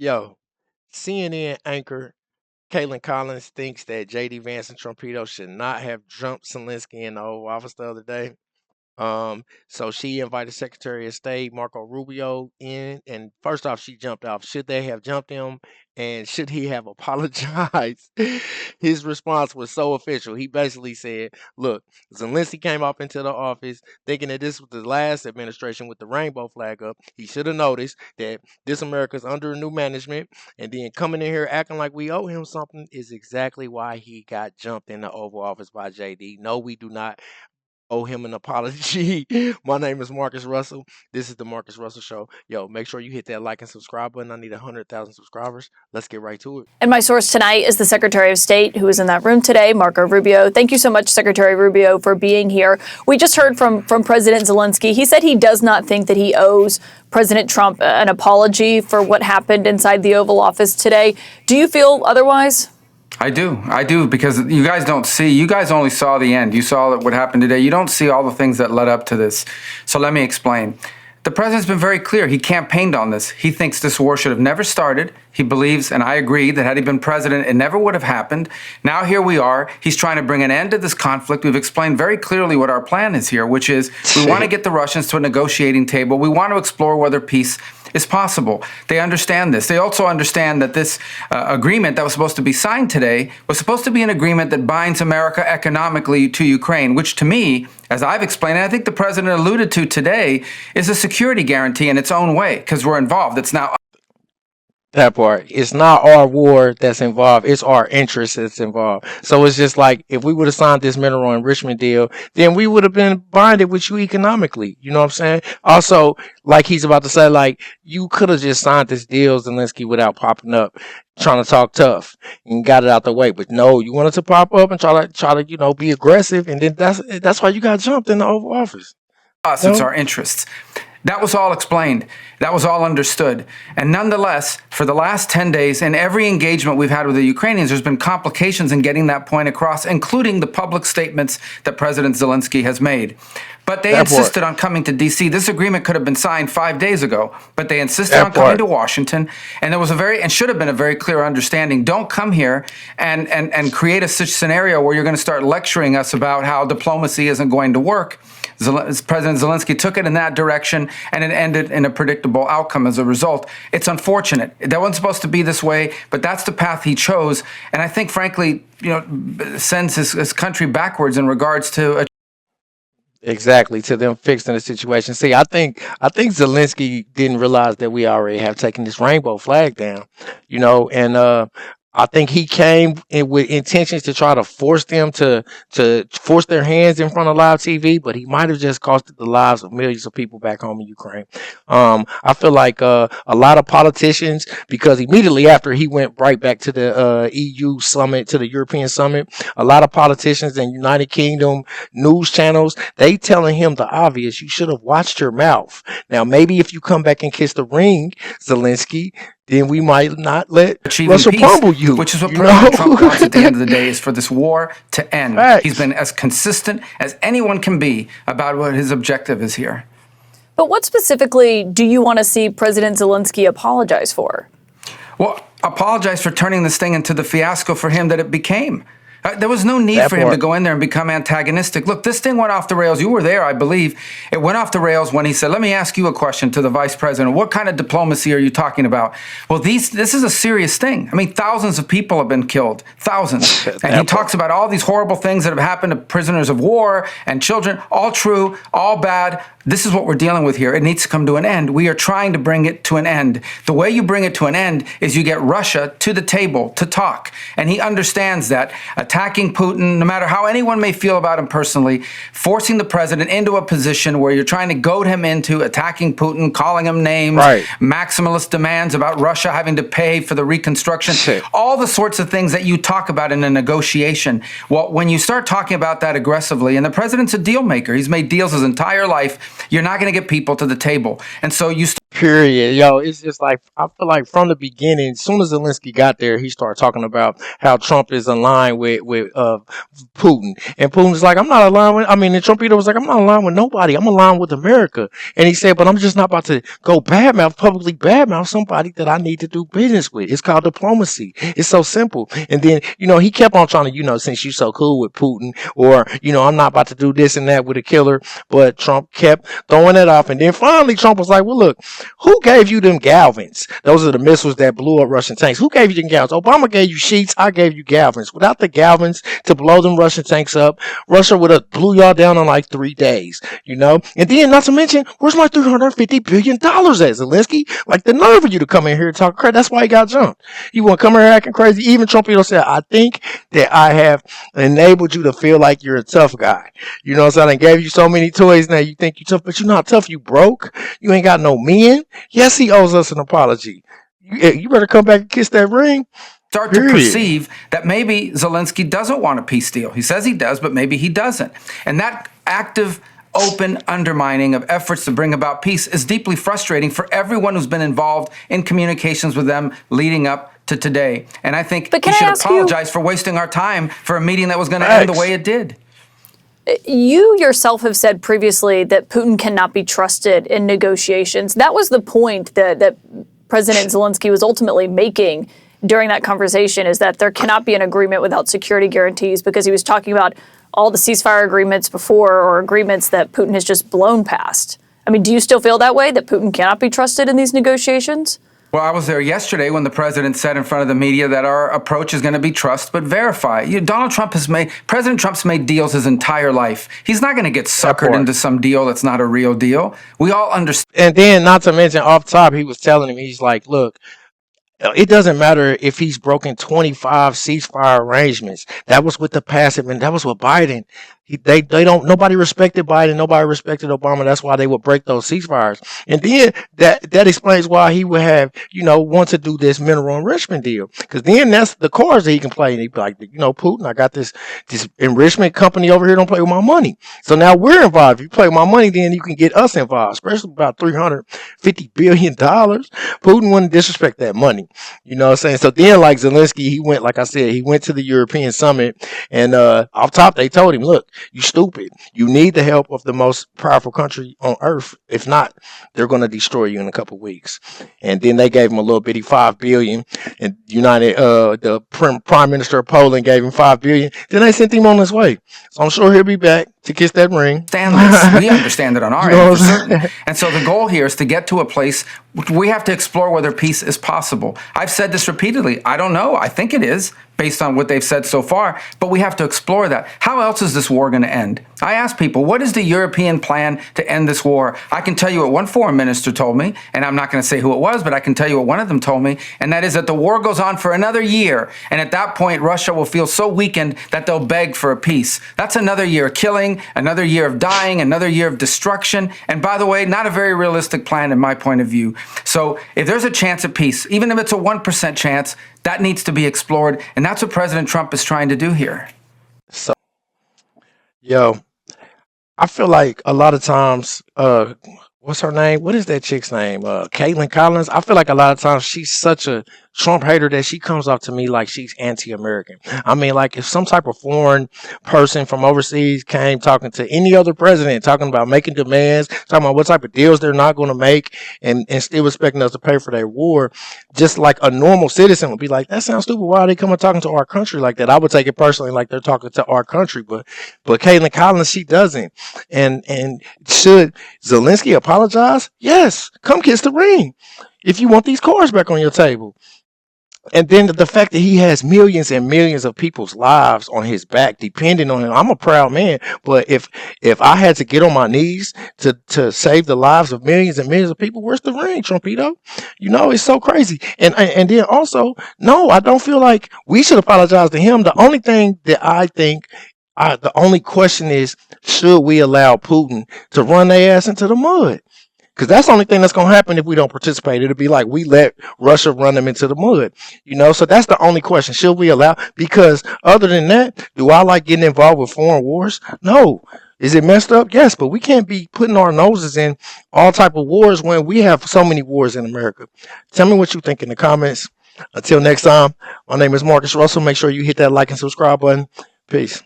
Yo, CNN anchor Caitlin Collins thinks that JD Vance and Trumpito should not have jumped Zelensky in the Oval Office the other day. So she invited Secretary of State Marco Rubio in, and first off, she jumped off. Should they have jumped him, and should he have apologized? His response was so official. He basically said, "Look, Zelensky came up into the office thinking that this was the last administration with the rainbow flag up. He should have noticed that this America's under a new management, and then coming in here acting like we owe him something is exactly why he got jumped in the Oval Office by JD. No, we do not owe him an apology." My name is Marcus Russell. This is the Marcus Russell Show. Yo, make sure you hit that like and subscribe button. I need 100,000 subscribers. Let's get right to it. And my source tonight is the Secretary of State who is in that room today, Marco Rubio. Thank you so much, Secretary Rubio, for being here. We just heard from President Zelensky. He said he does not think that he owes President Trump an apology for what happened inside the Oval Office today. Do you feel otherwise? I do, because you guys don't see, you guys only saw the end. You saw what happened today. You don't see all the things that led up to this. So let me explain. The president's been very clear. He campaigned on this. He thinks this war should have never started. He believes, and I agree, that had he been president, it never would have happened. Now here we are. He's trying to bring an end to this conflict. We've explained very clearly what our plan is here, which is we want to get the Russians to a negotiating table. We want to explore whether peace is possible. They understand this. They also understand that this agreement that was supposed to be signed today was supposed to be an agreement that binds America economically to Ukraine, which to me, as I've explained, and I think the president alluded to today, is a security guarantee in its own way, because we're involved. It's now That part. It's not our war that's involved. It's our interest that's involved. So it's just like if we would have signed this mineral enrichment deal, then we would have been bonded with you economically. You know what I'm saying? Also, like he's about to say, like you could have just signed this deal, Zelensky, without popping up, trying to talk tough and got it out the way. But no, you wanted to pop up and try to be aggressive, and then that's why you got jumped in the Oval Office. Us, it's our interests. That was all explained. That was all understood. And nonetheless, for the last 10 days, in every engagement we've had with the Ukrainians, there's been complications in getting that point across, including the public statements that President Zelensky has made. But they insisted on coming to D.C. This agreement could have been signed 5 days ago, but they insisted on coming to Washington. And there was should have been a very clear understanding. Don't come here and create a such scenario where you're going to start lecturing us about how diplomacy isn't going to work. President Zelensky took it in that direction, and it ended in a predictable outcome as a result. It's unfortunate. That wasn't supposed to be this way, but that's the path he chose. And I think, frankly, sends his country backwards in regards to Exactly, to them fixing the situation. See, I think Zelensky didn't realize that we already have taken this rainbow flag down, and I think he came in with intentions to try to force them to force their hands in front of live TV, but he might have just costed the lives of millions of people back home in Ukraine. I feel like a lot of politicians, because immediately after he went right back to the EU summit, to the European summit, a lot of politicians and United Kingdom news channels, they telling him the obvious: you should have watched your mouth. Now, maybe if you come back and kiss the ring, Zelensky, then we might not let Russia pummel you. Which is what President Trump wants at the end of the day, is for this war to end. Right. He's been as consistent as anyone can be about what his objective is here. But what specifically do you want to see President Zelensky apologize for? Well, apologize for turning this thing into the fiasco for him that it became. There was no need for him to go in there and become antagonistic. Look, this thing went off the rails. You were there, I believe. It went off the rails when he said, "Let me ask you a question," to the vice president. "What kind of diplomacy are you talking about?" Well, this is a serious thing. I mean, thousands of people have been killed. Thousands. And he talks about all these horrible things that have happened to prisoners of war and children. All true, all bad. This is what we're dealing with here. It needs to come to an end. We are trying to bring it to an end. The way you bring it to an end is you get Russia to the table to talk. And he understands that. Attacking Putin, no matter how anyone may feel about him personally, forcing the president into a position where you're trying to goad him into attacking Putin, calling him names, maximalist demands about Russia having to pay for the reconstruction, all the sorts of things that you talk about in a negotiation. Well, when you start talking about that aggressively, and the president's a deal maker, he's made deals his entire life, you're not going to get people to the table. And so you Period. Yo, it's just like I feel like from the beginning, as soon as Zelensky got there, he started talking about how Trump is aligned with Putin, and Putin's like, I'm not aligned with. I mean, and Trumpito was like, I'm not aligned with nobody. I'm aligned with America. And he said, but I'm just not about to go publicly badmouth somebody that I need to do business with. It's called diplomacy. It's so simple. And then he kept on trying to since you're so cool with Putin, or I'm not about to do this and that with a killer. But Trump kept throwing it off, and then finally Trump was like, well, look. Who gave you them Galvins? Those are the missiles that blew up Russian tanks. Who gave you them Galvins? Obama gave you sheets. I gave you Galvins. Without the Galvins to blow them Russian tanks up, Russia would have blew y'all down in like 3 days, And then, not to mention, where's my $350 billion at, Zelensky? Like, the nerve of you to come in here and talk crap. That's why he got jumped. You want to come here acting crazy? Even Trumpito said, I think that I have enabled you to feel like you're a tough guy. You know what I'm saying? I gave you so many toys now you think you're tough, but you're not tough. You broke. You ain't got no men. Yes, he owes us an apology. You better come back and kiss that ring. Start to perceive that maybe Zelensky doesn't want a peace deal. He says he does, but maybe he doesn't. And that active, open undermining of efforts to bring about peace is deeply frustrating for everyone who's been involved in communications with them leading up to today. And I think he should apologize for wasting our time for a meeting that was going to end the way it did. You yourself have said previously that Putin cannot be trusted in negotiations. That was the point that President Zelensky was ultimately making during that conversation, is that there cannot be an agreement without security guarantees, because he was talking about all the ceasefire agreements before, or agreements that Putin has just blown past. I mean, do you still feel that way, that Putin cannot be trusted in these negotiations? Well, I was there yesterday when the president said in front of the media that our approach is going to be trust but verify. President Trump's made deals his entire life. He's not going to get suckered into some deal that's not a real deal. We all understand. And then, not to mention, off top, he was telling him, he's like, look, it doesn't matter if he's broken 25 ceasefire arrangements. That was with the passive, and that was with Biden. Nobody respected Biden. Nobody respected Obama. That's why they would break those ceasefires. And then that explains why he would have, want to do this mineral enrichment deal. Because then that's the cards that he can play. And he'd be like, Putin, I got this enrichment company over here. Don't play with my money. So now we're involved. If you play with my money, then you can get us involved, especially about $350 billion. Putin wouldn't disrespect that money. You know what I'm saying? So then, like Zelensky, he went, like I said, he went to the European summit, and off top, they told him, look, you stupid. You need the help of the most powerful country on earth. If not, they're going to destroy you in a couple of weeks. And then they gave him a little bitty $5 billion, and the prime minister of Poland gave him $5 billion. Then they sent him on his way. So I'm sure he'll be back to kiss that ring. We understand it on our end for certain. And so the goal here is to get to a place we have to explore whether peace is possible. I've said this repeatedly. I don't know. I think it is, based on what they've said so far, but we have to explore that. How else is this war going to end? I ask people, what is the European plan to end this war? I can tell you what one foreign minister told me, and I'm not going to say who it was, but I can tell you what one of them told me, and that is that the war goes on for another year, and at that point, Russia will feel so weakened that they'll beg for a peace. That's another year of killing, another year of dying, another year of destruction, and by the way, not a very realistic plan in my point of view. So if there's a chance at peace, even if it's a 1% chance, that needs to be explored, and that's what President Trump is trying to do here. So, I feel like a lot of times, what's her name? What is that chick's name? Caitlin Collins. I feel like a lot of times she's such a Trump hater that she comes off to me like she's anti-American. I mean, like if some type of foreign person from overseas came talking to any other president, talking about making demands, talking about what type of deals they're not going to make, and still expecting us to pay for their war, just like a normal citizen would be like, that sounds stupid. Why are they coming talking to our country like that? I would take it personally like they're talking to our country, but Caitlin Collins, she doesn't. And should Zelensky apologize? Yes. Come kiss the ring if you want these cards back on your table. And then the fact that he has millions and millions of people's lives on his back, depending on him. I'm a proud man, but if I had to get on my knees to save the lives of millions and millions of people, where's the ring, Trumpito? It's so crazy. And then also, no, I don't feel like we should apologize to him. The only thing that I think, the only question is, should we allow Putin to run their ass into the mud? Because that's the only thing that's going to happen if we don't participate. It'll be like we let Russia run them into the mud. So that's the only question. Should we allow? Because other than that, do I like getting involved with foreign wars? No. Is it messed up? Yes, but we can't be putting our noses in all type of wars when we have so many wars in America. Tell me what you think in the comments. Until next time, my name is Marcus Russell. Make sure you hit that like and subscribe button. Peace.